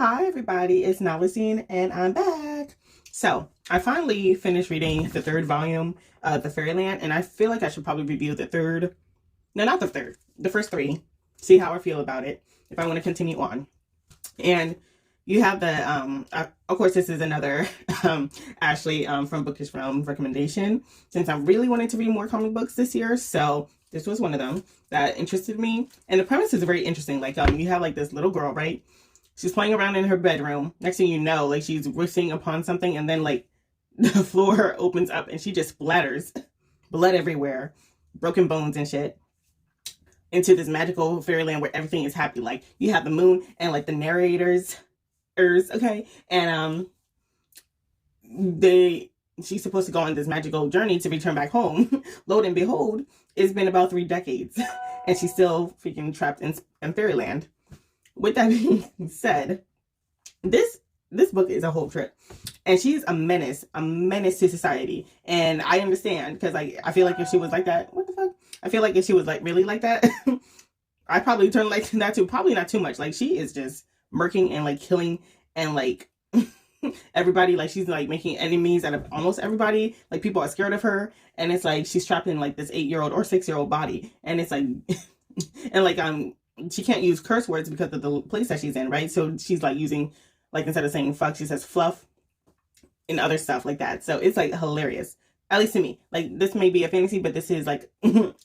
Hi everybody, it's Nalazine and I'm back. So I finally finished reading the third volume of the Fairyland, and I feel like I should probably review the third, no, not the third, the first three, see how I feel about it, if I want to continue on. And you have the, of course this is another Ashley from Bookish Realm recommendation, since I really wanted to read more comic books this year, so this was one of them that interested me. And the premise is very interesting. Like you have like this little girl, right? She's playing around in her bedroom. Next thing you know, like she's whiffing upon something, and then like the floor opens up and she just splatters blood everywhere, broken bones and shit, into this magical fairyland where everything is happy. Like you have the moon and like the narrators, okay, and she's supposed to go on this magical journey to return back home. Lo and behold, it's been about 3 decades and she's still freaking trapped in fairyland. With that being said, this book is a whole trip, and she's a menace to society. And I understand, because I feel like if she was like that, what the fuck? I feel like if she was like really like that, I probably turn like that too. Probably not too much. Like she is just murking and like killing and like everybody. Like she's like making enemies out of almost everybody. Like people are scared of her, and it's like she's trapped in like this 8-year-old or 6-year-old body, and it's like and like she can't use curse words because of the place that she's in, right? So she's like using, like, instead of saying fuck, she says fluff and other stuff like that. So it's like hilarious, at least to me. Like this may be a fantasy, but this is like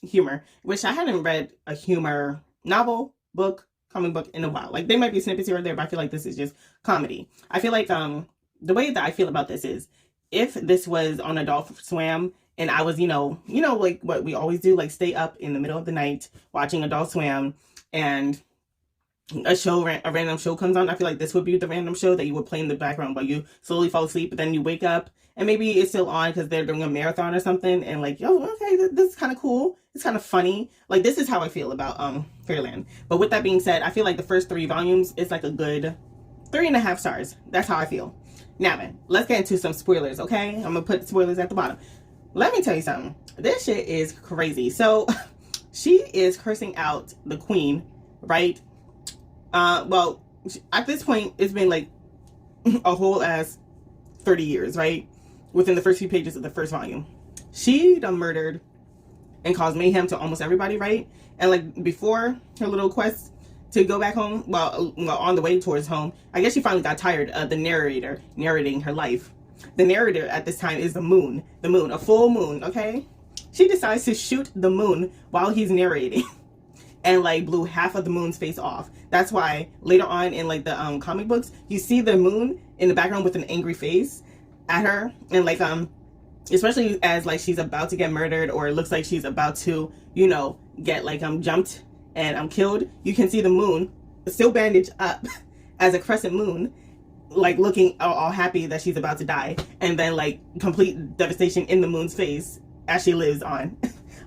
humor, which I hadn't read a humor novel, book, comic book in a while. Like they might be snippets here or there, but I feel like this is just comedy. I feel like the way that I feel about this is, if this was on Adult Swim and I was, you know, like what we always do, like stay up in the middle of the night watching Adult Swim, and a random show comes on, I feel like this would be the random show that you would play in the background while you slowly fall asleep, but then you wake up and maybe it's still on because they're doing a marathon or something, and like, yo, okay, this is kind of cool, it's kind of funny. Like this is how I feel about Fairyland. But with that being said, I feel like the first 3 volumes is like a good 3.5 stars. That's how I feel. Now then, let's get into some spoilers, okay? I'm gonna put spoilers at the bottom. Let me tell you something, this shit is crazy. So she is cursing out the queen, right? Well, at this point, it's been like a whole ass 30 years, right? Within the first few pages of the first volume. She done murdered and caused mayhem to almost everybody, right? And like before her little quest to go back home, well, on the way towards home, I guess she finally got tired of the narrator narrating her life. The narrator at this time is the moon, a full moon, okay? She decides to shoot the moon while he's narrating and like blew half of the moon's face off. That's why later on in like the comic books, you see the moon in the background with an angry face at her, and like especially as like she's about to get murdered, or it looks like she's about to, you know, get like jumped and killed, you can see the moon still bandaged up as a crescent moon, like looking all happy that she's about to die, and then like complete devastation in the moon's face as she lives on.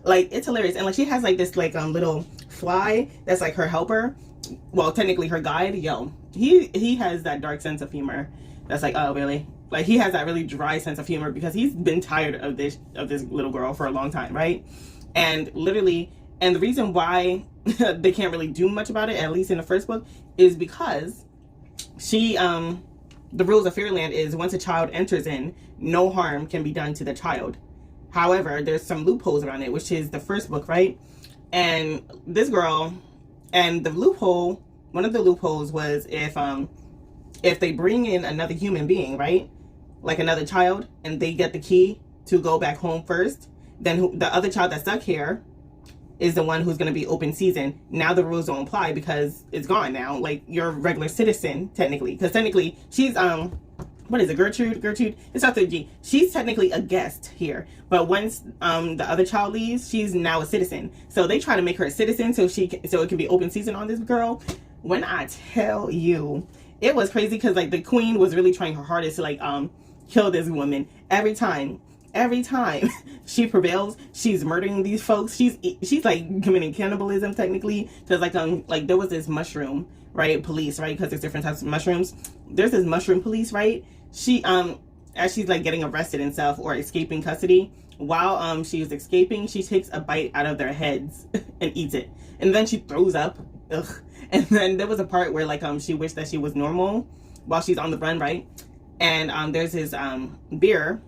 Like it's hilarious. And like she has like this like little fly that's like her helper, well technically her guide. Yo, he has that dark sense of humor that's like, oh really, like he has that really dry sense of humor because he's been tired of this little girl for a long time, right? And literally, and the reason why they can't really do much about it, at least in the first book, is because she the rules of Fairyland is, once a child enters in, no harm can be done to the child. However, there's some loopholes around it, which is the first book, right? And this girl, and the loophole, one of the loopholes was if they bring in another human being, right? Like another child, and they get the key to go back home first, then the other child that's stuck here is the one who's going to be open season. Now the rules don't apply because it's gone now. Like you're a regular citizen, technically. Because technically, she's, what is it, Gertrude? It's not the G. She's technically a guest here. But once the other child leaves, she's now a citizen. So they try to make her a citizen so it can be open season on this girl. When I tell you, it was crazy because like the queen was really trying her hardest to like kill this woman. Every time she prevails, she's murdering these folks. She's like committing cannibalism technically, because like there was this mushroom, right, police, right, because there's different types of mushrooms. There's this mushroom police, right? She as she's like getting arrested and stuff, or escaping custody, while she's escaping, she takes a bite out of their heads and eats it, and then she throws up. Ugh. And then there was a part where like she wished that she was normal while she's on the run, right? And there's this beer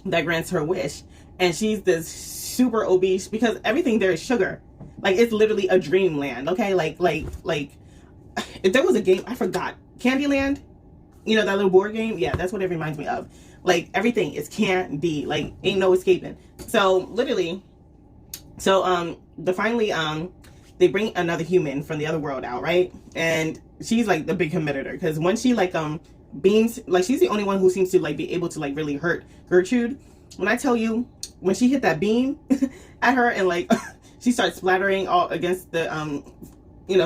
that grants her wish, and she's this super obese because everything there is sugar. Like, it's literally a dreamland, okay? Like if there was a game, I forgot, Candyland, you know, that little board game? Yeah, that's what it reminds me of. Like, everything is candy, like, ain't no escaping. So literally, finally they bring another human from the other world out, right? And she's like the big competitor, because when she like beams, like, she's the only one who seems to like be able to like really hurt Gertrude. When I tell you, when she hit that beam at her, and like she starts splattering all against the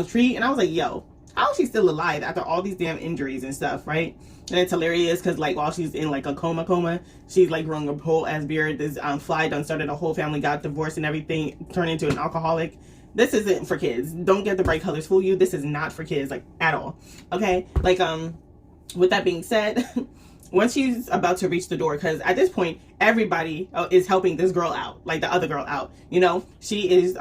tree, and I was like, yo, how is she still alive after all these damn injuries and stuff, right? And it's hilarious because like while she's in like a coma, she's like growing a whole ass beard. This fly done started a whole family, got divorced and everything, turned into an alcoholic. This isn't for kids. Don't get the bright colors fool you. This is not for kids, like, at all. Okay? Like, with that being said, once she's about to reach the door, because at this point everybody is helping this girl out, like the other girl out, you know, she's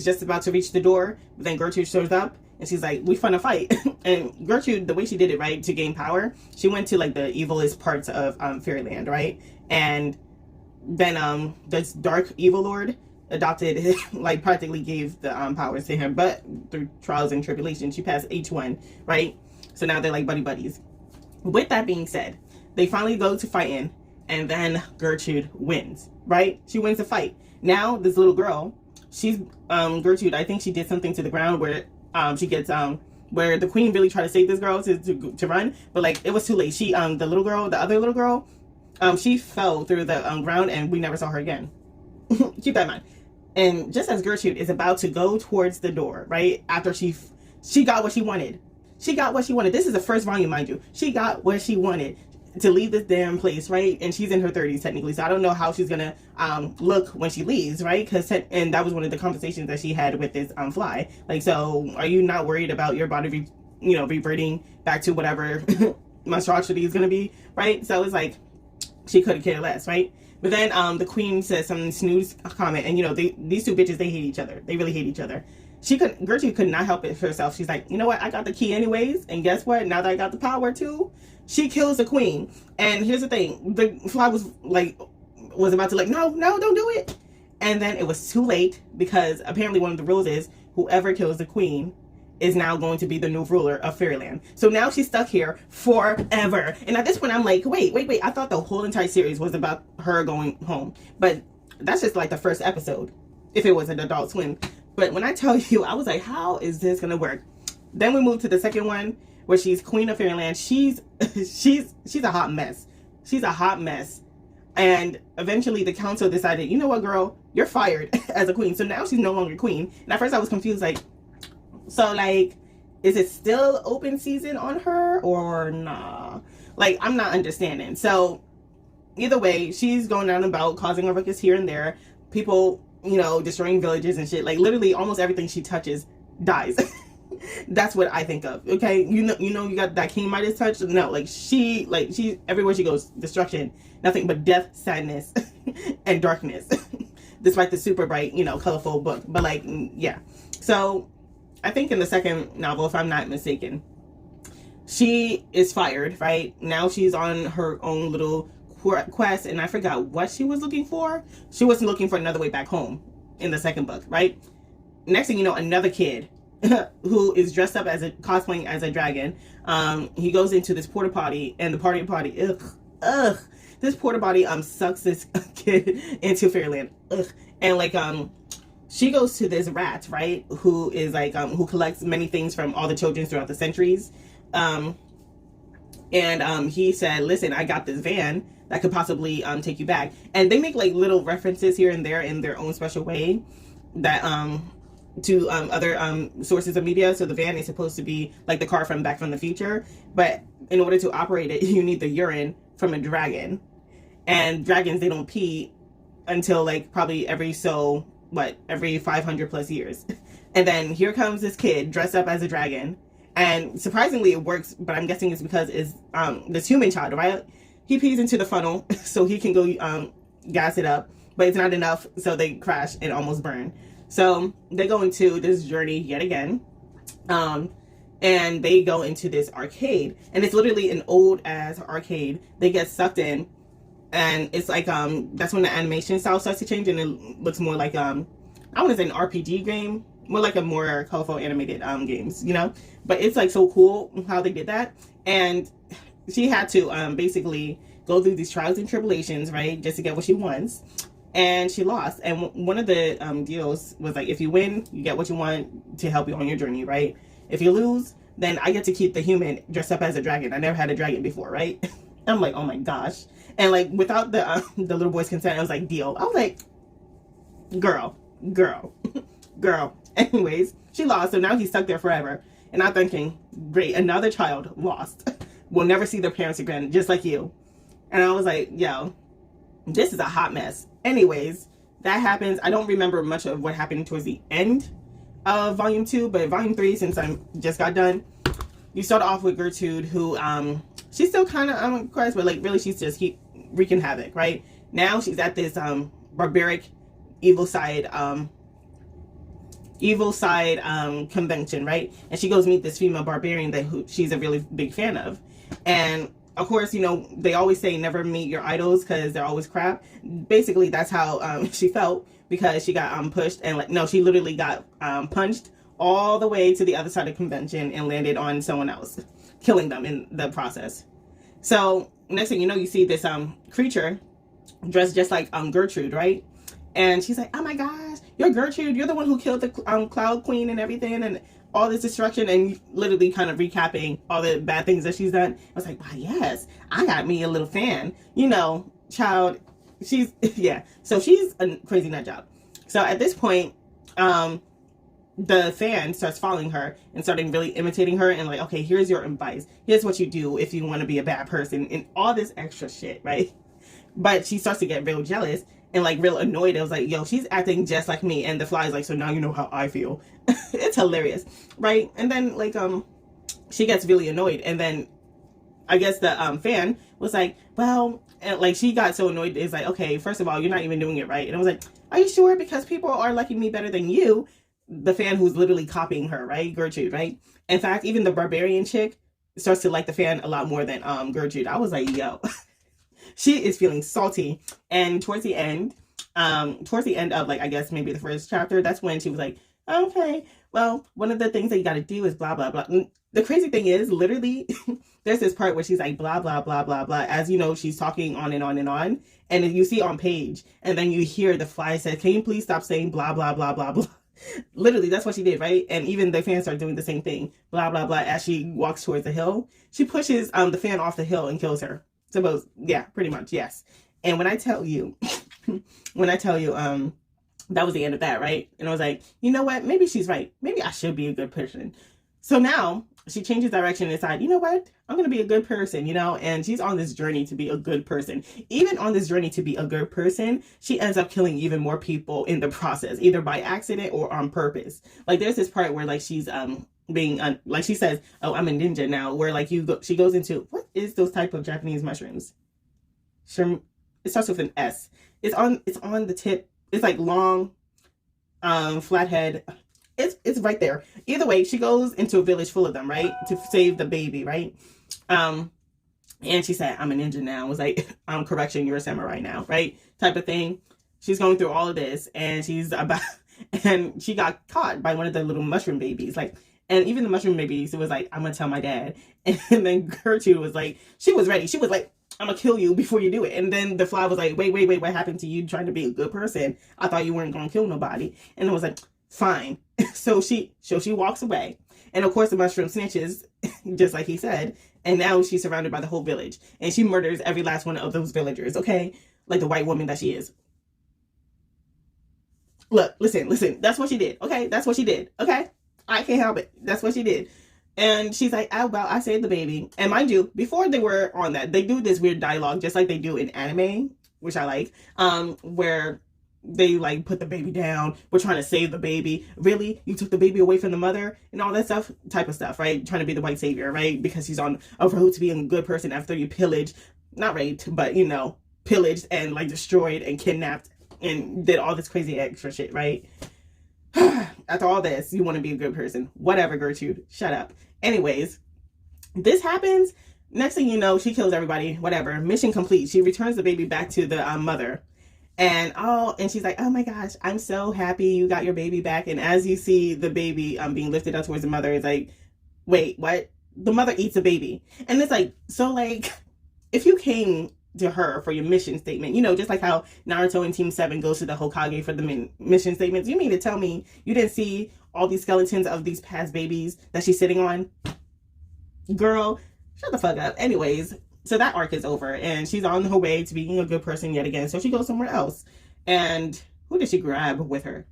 just about to reach the door, but then Gertrude shows up and she's like, we finna fight. And Gertrude, the way she did it, right, to gain power, she went to like the evilest parts of Fairyland, right? And then this dark evil lord adopted him, like practically gave the powers to him, but through trials and tribulations she passed H1, right? So now they're like buddies. With that being said, they finally go to fighting, and then Gertrude wins, right? She wins the fight. Now this little girl, she's Gertrude, I think she did something to the ground where she gets where the queen really tried to save this girl to run, but like it was too late. She the other little girl, she fell through the ground, and we never saw her again. Keep that in mind. And just as Gertrude is about to go towards the door, right, after she got what she wanted. She got what she wanted. This is the first volume, mind you. She got what she wanted, to leave this damn place, right? And she's in her 30s technically, so I don't know how she's gonna look when she leaves, right? And that was one of the conversations that she had with this fly. Like, so are you not worried about your body reverting back to whatever monstrosity is gonna be, right? So it's like she couldn't care less, right? But then the queen says some snooze comment, and these two bitches, they hate each other. They really hate each other. Gertrude could not help it herself. She's like, you know what? I got the key anyways. And guess what? Now that I got the power too, she kills the queen. And here's the thing. The fly was about to no, don't do it. And then it was too late, because apparently one of the rules is whoever kills the queen is now going to be the new ruler of Fairyland. So now she's stuck here forever. And at this point, I'm like, wait. I thought the whole entire series was about her going home. But that's just like the first episode, if it was an Adult Swim. But when I tell you, I was like, how is this gonna work? Then we move to the second one, where she's Queen of Fairyland. She's a hot mess. She's a hot mess. And eventually the council decided, you know what, girl, you're fired as a queen. So now she's no longer queen. And at first I was confused, like, so like, is it still open season on her or nah? Like, I'm not understanding. So either way, she's going down about causing a ruckus here and there. People, destroying villages and shit. Like, literally almost everything she touches dies. That's what I think of. Okay, you got that King Midas touch. No, like she everywhere she goes, destruction, nothing but death, sadness, and darkness. Despite the super bright, colorful book. But like, yeah. So I think in the second novel, if I'm not mistaken, she is fired. Right now, she's on her own little quest, and I forgot what she was looking for. She wasn't looking for another way back home in the second book, right? Next thing you know, another kid who is dressed up as cosplaying as a dragon, he goes into this porta potty, and the party this porta potty sucks this kid into Fairyland, and like she goes to this rat, right, who is like who collects many things from all the children throughout the centuries, and he said, listen, I got this van that could possibly take you back. And they make like little references here and there in their own special way that to other sources of media. So the van is supposed to be like the car from Back from the Future, but in order to operate it, you need the urine from a dragon, and dragons, they don't pee until like probably every 500 plus years. And then here comes this kid dressed up as a dragon, and surprisingly it works, but I'm guessing it's because it's this human child, right? He pees into the funnel so he can go gas it up, but it's not enough, so they crash and almost burn. So they go into this journey yet again. and they go into this arcade, and it's literally an old ass arcade. They get sucked in, and it's like that's when the animation style starts to change, and it looks more like I want to say an RPG game, more like a more colorful animated games, you know. But it's like so cool how they did that. And she had to basically go through these trials and tribulations, right, just to get what she wants. And she lost. And one of the deals was like, if you win, you get what you want to help you on your journey, right? If you lose, then I get to keep the human dressed up as a dragon. I never had a dragon before, right? I'm like, oh my gosh. And like without the little boy's consent, I was like, deal. I was like, girl. Anyways, she lost, so now he's stuck there forever. And I'm thinking, great, another child lost. Will never see their parents again, just like you. And I was like, yo, this is a hot mess. Anyways, that happens. I don't remember much of what happened towards the end of volume 2, but volume 3, since I just got done, you start off with Gertrude, who she's still kind of of course, but like really she's just wreaking havoc, right? Now she's at this barbaric evil side convention, right? And she goes meet this female barbarian who she's a really big fan of. And of course, you know, they always say never meet your idols because they're always crap. Basically, that's how she felt, because she got pushed, and like, no, she literally got punched all the way to the other side of the convention and landed on someone else, killing them in the process. So next thing you know, you see this creature dressed just like Gertrude, right? And she's like, oh my gosh, you're Gertrude, you're the one who killed the Cloud Queen and everything, and all this destruction, and literally kind of recapping all the bad things that she's done. I was like, wow, yes, I got me a little fan, you know, child. She's yeah, so she's a crazy nut job. So at this point, the fan starts following her and starting really imitating her, and like, okay, here's your advice, here's what you do if you want to be a bad person, and all this extra shit, right? But she starts to get real jealous and like real annoyed. I was like, yo, she's acting just like me. And the fly's like, so now you know how I feel. It's hilarious, right? And then like she gets really annoyed, and then I guess the fan was like, well, and like she got so annoyed, it's like, okay, first of all, you're not even doing it right. And I was like, are you sure? Because people are liking me better than you. The fan who's literally copying her, right? Gertrude, right? In fact, even the barbarian chick starts to like the fan a lot more than Gertrude. I was like, yo. She is feeling salty. And towards the end of like, I guess maybe the first chapter, that's when she was like, okay, well, one of the things that you got to do is blah, blah, blah. And the crazy thing is, literally, there's this part where she's like, blah, blah, blah, blah, blah. As you know, she's talking on and on and on. And you see on page, and then you hear the fly say, can you please stop saying blah, blah, blah, blah, blah. Literally, that's what she did, right? And even the fans start doing the same thing, blah, blah, blah. As she walks towards the hill, she pushes the fan off the hill and kills her. Suppose, yeah, pretty much, yes. And when I tell you, that was the end of that, right? And I was like, you know what? Maybe she's right. Maybe I should be a good person. So now she changes direction and decides, you know what? I'm going to be a good person, you know? And she's on this journey to be a good person. Even on this journey to be a good person, she ends up killing even more people in the process, either by accident or on purpose. Like there's this part where like she's, being like she says, oh, I'm a ninja now, where like she goes into, what is those type of Japanese mushrooms? It starts with an S. It's on the tip. It's like long, flathead. It's right there. Either way, she goes into a village full of them, right, to save the baby, right? And she said, I'm a ninja now. I was like, correction, you're a samurai now, right? Type of thing. She's going through all of this, and she got caught by one of the little mushroom babies, like. And even the mushroom babies, it was like, I'm going to tell my dad. And then Gertrude was like, she was ready. She was like, I'm going to kill you before you do it. And then the fly was like, wait, what happened to you trying to be a good person? I thought you weren't going to kill nobody. And I was like, fine. So she walks away. And of course the mushroom snitches, just like he said. And now she's surrounded by the whole village. And she murders every last one of those villagers, okay? Like the white woman that she is. Look, listen. That's what she did, okay? That's what she did, okay? I can't help it. That's what she did. And she's like, oh, well, I saved the baby. And mind you, before they were on that, they do this weird dialogue, just like they do in anime, which I like, where they like put the baby down. We're trying to save the baby. Really? You took the baby away from the mother and all that type of stuff, right? Trying to be the white savior, right? Because he's on a road to being a good person after you pillaged, not raped, but, you know, pillaged and like destroyed and kidnapped and did all this crazy extra shit, right? After all this, you want to be a good person. Whatever, Gertrude. Shut up. Anyways, this happens. Next thing you know, she kills everybody. Whatever. Mission complete. She returns the baby back to the mother. And she's like, oh my gosh, I'm so happy you got your baby back. And as you see the baby being lifted up towards the mother, it's like, wait, what? The mother eats a baby. And it's like, so like, if you came to her for your mission statement, you know, just like how Naruto and Team 7 goes to the Hokage for the mission statements, you mean to tell me you didn't see all these skeletons of these past babies that she's sitting on? Girl, shut the fuck up. Anyways, so that arc is over, and she's on her way to being a good person yet again, so she goes somewhere else. And who did she grab with her?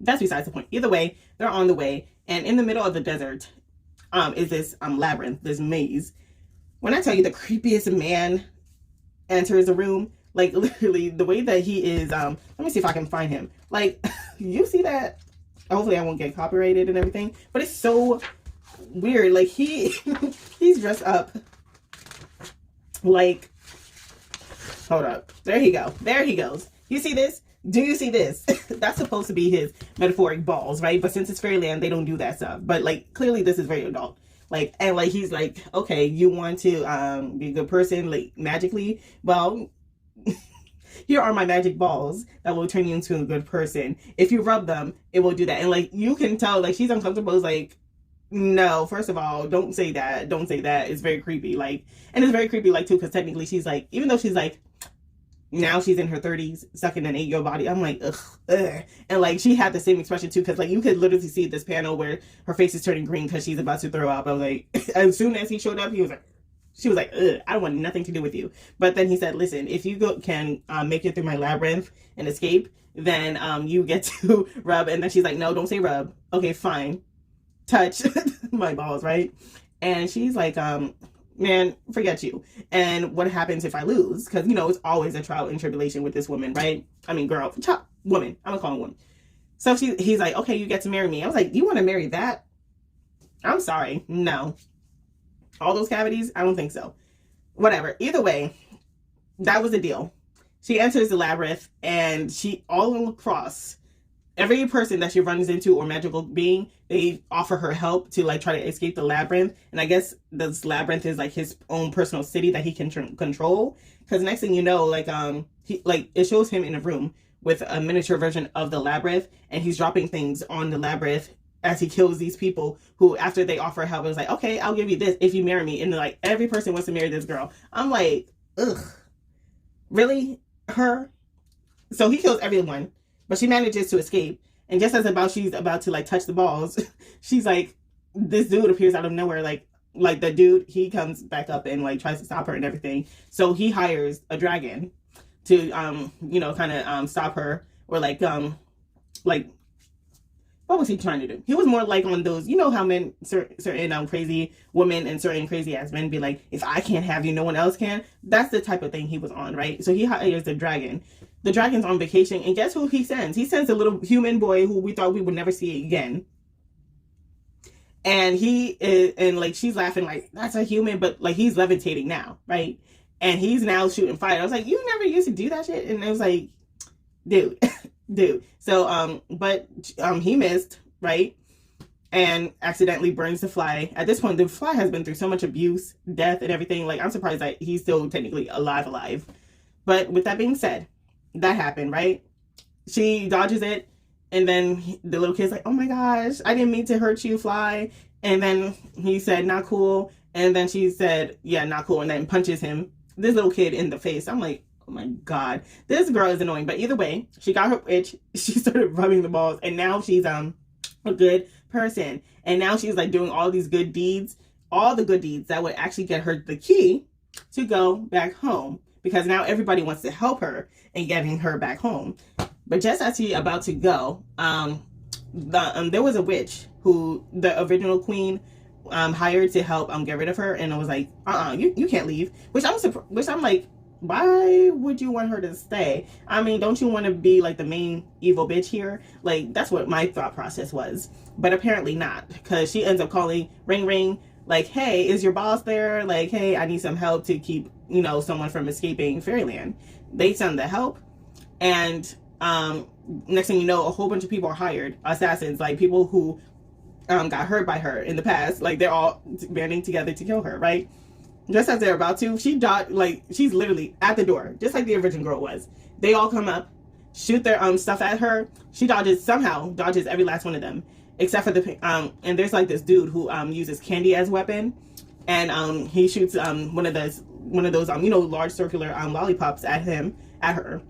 That's besides the point. Either way, they're on the way, and in the middle of the desert is this labyrinth, this maze. When I tell you the creepiest man enters a room, like literally the way that he is, let me see if I can find him. Like, you see that? Hopefully I won't get copyrighted and everything, but it's so weird. Like he's dressed up like, hold up, there he goes. You see this? Do you see this? That's supposed to be his metaphoric balls, right? But since it's Fairyland, they don't do that stuff. But like, clearly this is very adult. Like, and like, he's like, okay, you want to be a good person, like magically? Well, here are my magic balls that will turn you into a good person. If you rub them, it will do that. And like, you can tell, like, she's uncomfortable. It's like, no, first of all, don't say that. Don't say that. It's very creepy. Like, and it's very creepy, like, too, because technically she's like, even though she's like, now she's in her 30s, stuck in an 8-year-old body. I'm like, ugh. And like, she had the same expression too, because like, you could literally see this panel where her face is turning green because she's about to throw up. I was like, as soon as he showed up, she was like, ugh, I want nothing to do with you. But then he said, listen, if you can make it through my labyrinth and escape, then you get to rub. And then she's like, no, don't say rub. Okay, fine. Touch my balls, right? And she's like, man, forget you. And what happens if I lose? Because, you know, it's always a trial and tribulation with this woman, right? I mean, girl, woman. I'm gonna call her woman. So he's like, okay, you get to marry me. I was like, you want to marry that? I'm sorry. No. All those cavities? I don't think so. Whatever. Either way, that was the deal. She enters the labyrinth, and she, all across, every person that she runs into or magical being, they offer her help to like try to escape the labyrinth. And I guess this labyrinth is like his own personal city that he can control. Because next thing you know, like it shows him in a room with a miniature version of the labyrinth, and he's dropping things on the labyrinth as he kills these people who, after they offer help, it was like, okay, I'll give you this if you marry me. And like, every person wants to marry this girl. I'm like, ugh, really? Her? So he kills everyone, but she manages to escape. And just as she's about to like touch the balls, she's like, this dude appears out of nowhere. Like the dude, he comes back up and like tries to stop her and everything. So he hires a dragon to, you know, kind of stop her, or like what was he trying to do? He was more like on those, you know how men, certain crazy women and certain crazy ass men be like, if I can't have you, no one else can. That's the type of thing he was on, right? So he hires the dragon. The dragon's on vacation, and guess who he sends? He sends a little human boy who we thought we would never see again. And like, she's laughing like, that's a human, but like, he's levitating now, right? And he's now shooting fire. I was like, you never used to do that shit? And I was like, dude. So, he missed, right? And accidentally burns the fly. At this point, the fly has been through so much abuse, death, and everything. Like, I'm surprised that he's still technically alive. But with that being said, that happened, right? She dodges it, and then the little kid's like, oh my gosh, I didn't mean to hurt you, fly. And then he said, not cool. And then she said, yeah, not cool. And then punches him, this little kid, in the face. I'm like, oh my God, this girl is annoying. But either way, she got her itch. She started rubbing the balls, and now she's a good person. And now she's like doing all these good deeds, all the good deeds that would actually get her the key to go back home, because now everybody wants to help her in getting her back home. But just as she's about to go, there was a witch who the original queen hired to help get rid of her, and I was like, you can't leave. Which I'm like, why would you want her to stay? I mean, don't you want to be like the main evil bitch here? Like, that's what my thought process was. But apparently not, because she ends up calling, ring ring, like, hey, is your boss there? Like, hey, I need some help to keep, you know, someone from escaping Fairyland. They send the help, and next thing you know, a whole bunch of people are hired, assassins, like people who got hurt by her in the past. Like, they're all banding together to kill her, right? Just as they're about to, she dodged, like, she's literally at the door, just like the original girl was. They all come up, shoot their stuff at her. She somehow dodges every last one of them, except for the and there's like this dude who uses candy as a weapon, and he shoots one of those large circular lollipops at her.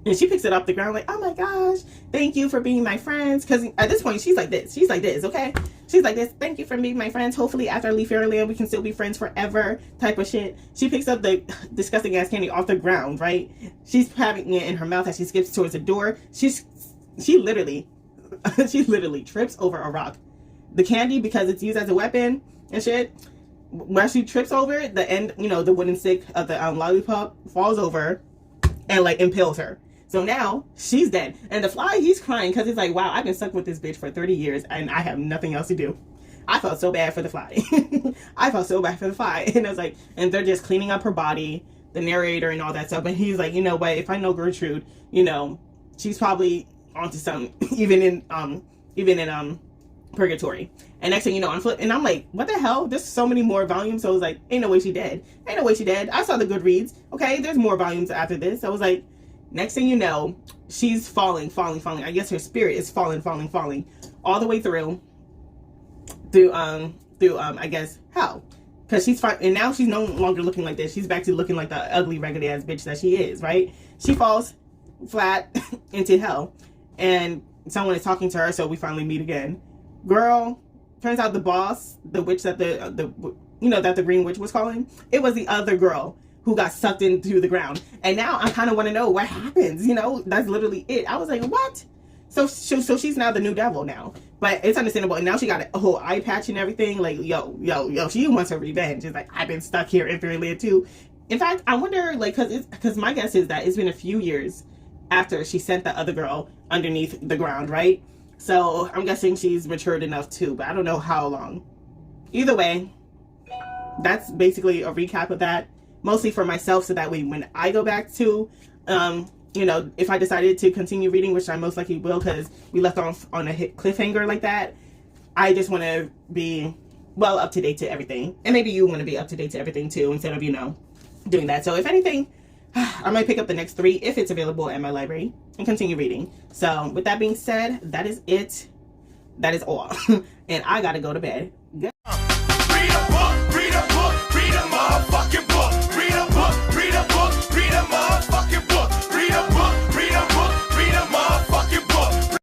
And she picks it up the ground like, oh my gosh, thank you for being my friends. Because at this point, she's like this, okay? She's like this, thank you for being my friends. Hopefully after I leave Fairyland, we can still be friends forever type of shit. She picks up the disgusting ass candy off the ground, right? She's having it in her mouth as she skips towards the door. She literally trips over a rock. The candy, because it's used as a weapon and shit, when she trips over it, the end, the wooden stick of the lollipop falls over and like impales her. So now she's dead. And the fly, he's crying because he's like, wow, I've been stuck with this bitch for 30 years and I have nothing else to do. I felt so bad for the fly. I felt so bad for the fly. And I was like, and they're just cleaning up her body, the narrator and all that stuff. And he's like, you know what, if I know Gertrude, she's probably onto something, even in purgatory. And next thing you know, I'm like, what the hell? There's so many more volumes. So I was like, ain't no way she dead. Ain't no way she dead. I saw the Goodreads. Okay, there's more volumes after this. So I was like, next thing you know, she's falling. I guess her spirit is falling all the way through I guess hell, because she's fine. And now she's no longer looking like this. She's back to looking like the ugly, raggedy ass bitch that she is. Right? She falls flat into hell, and someone is talking to her. So we finally meet again. Girl, turns out the boss, the witch that that the green witch was calling, it was the other girl who got sucked into the ground. And now I kind of want to know what happens. That's literally it. I was like, what? So she's now the new devil now. But it's understandable. And now she got a whole eye patch and everything. Like, yo, she wants her revenge. It's like, I've been stuck here in Fairyland too. In fact, I wonder, like, because my guess is that it's been a few years after she sent the other girl underneath the ground, right? So I'm guessing she's matured enough too, but I don't know how long. Either way, that's basically a recap of that. Mostly for myself, so that way when I go back to, if I decided to continue reading, which I most likely will, because we left off on a cliffhanger like that, I just want to be well up to date to everything. And maybe you want to be up to date to everything too, instead of, doing that. So if anything, I might pick up the next 3 if it's available at my library and continue reading. So with that being said, that is it. That is all. And I gotta go to bed.